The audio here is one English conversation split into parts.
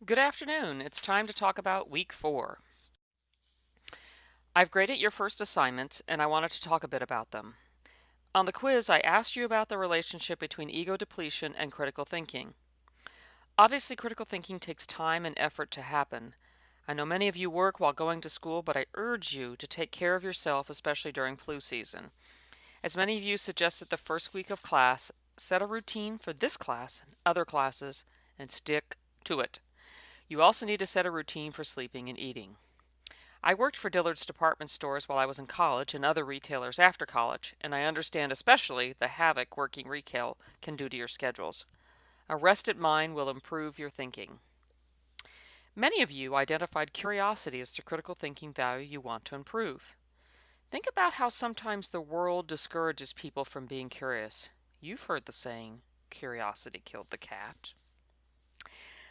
Good afternoon. It's time to talk about week 4. I've graded your first assignments and I wanted to talk a bit about them. On the quiz, I asked you about the relationship between ego depletion and critical thinking. Obviously, critical thinking takes time and effort to happen. I know many of you work while going to school, but I urge you to take care of yourself, especially during flu season. As many of you suggested the first week of class, set a routine for this class and other classes and stick to it. You also need to set a routine for sleeping and eating. I worked for Dillard's department stores while I was in college and other retailers after college, and I understand especially the havoc working retail can do to your schedules. A rested mind will improve your thinking. Many of you identified curiosity as the critical thinking value you want to improve. Think about how sometimes the world discourages people from being curious. You've heard the saying, curiosity killed the cat.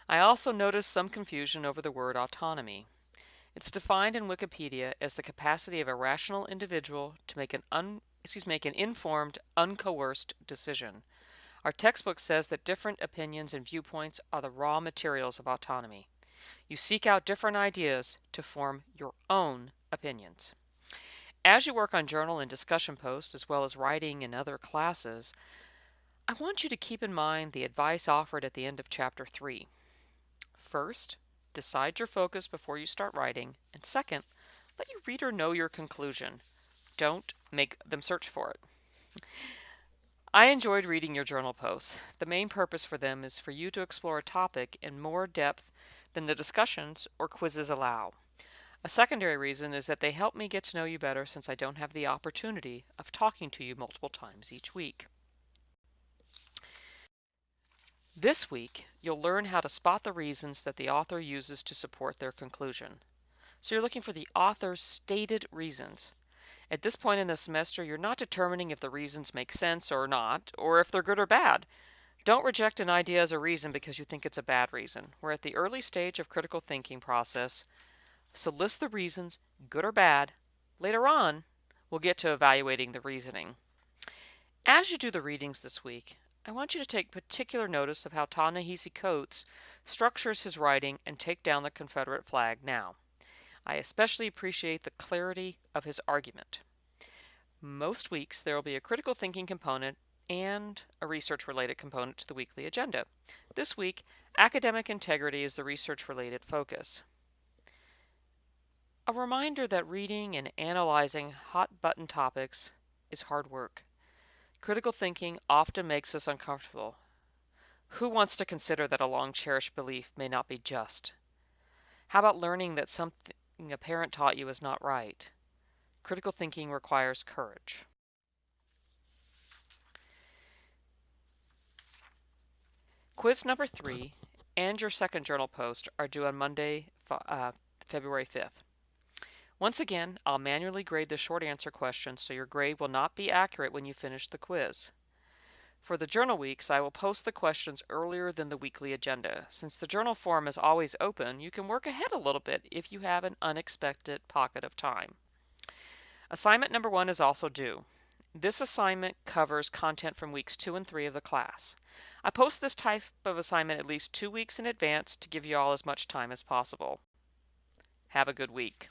I also noticed some confusion over the word autonomy. It's defined in Wikipedia as the capacity of a rational individual to make an informed, uncoerced decision. Our textbook says that different opinions and viewpoints are the raw materials of autonomy. You seek out different ideas to form your own opinions. As you work on journal and discussion posts, as well as writing in other classes, I want you to keep in mind the advice offered at the end of Chapter 3. First, decide your focus before you start writing, and second, let your reader know your conclusion. Don't make them search for it. I enjoyed reading your journal posts. The main purpose for them is for you to explore a topic in more depth than the discussions or quizzes allow. A secondary reason is that they help me get to know you better since I don't have the opportunity of talking to you multiple times each week. This week, you'll learn how to spot the reasons that the author uses to support their conclusion. So you're looking for the author's stated reasons. At this point in the semester, you're not determining if the reasons make sense or not, or if they're good or bad. Don't reject an idea as a reason because you think it's a bad reason. We're at the early stage of critical thinking process, so list the reasons, good or bad. Later on, we'll get to evaluating the reasoning. As you do the readings this week, I want you to take particular notice of how Ta-Nehisi Coates structures his writing and take down the Confederate flag now. I especially appreciate the clarity of his argument. Most weeks there will be a critical thinking component and a research-related component to the weekly agenda. This week, academic integrity is the research-related focus. A reminder that reading and analyzing hot-button topics is hard work. Critical thinking often makes us uncomfortable. Who wants to consider that a long-cherished belief may not be just? How about learning that something a parent taught you is not right? Critical thinking requires courage. Quiz number 3 and your second journal post are due on Monday, February 5th. Once again, I'll manually grade the short answer questions, so your grade will not be accurate when you finish the quiz. For the journal weeks, I will post the questions earlier than the weekly agenda. Since the journal form is always open, you can work ahead a little bit if you have an unexpected pocket of time. Assignment number 1 is also due. This assignment covers content from weeks 2 and 3 of the class. I post this type of assignment at least 2 weeks in advance to give you all as much time as possible. Have a good week.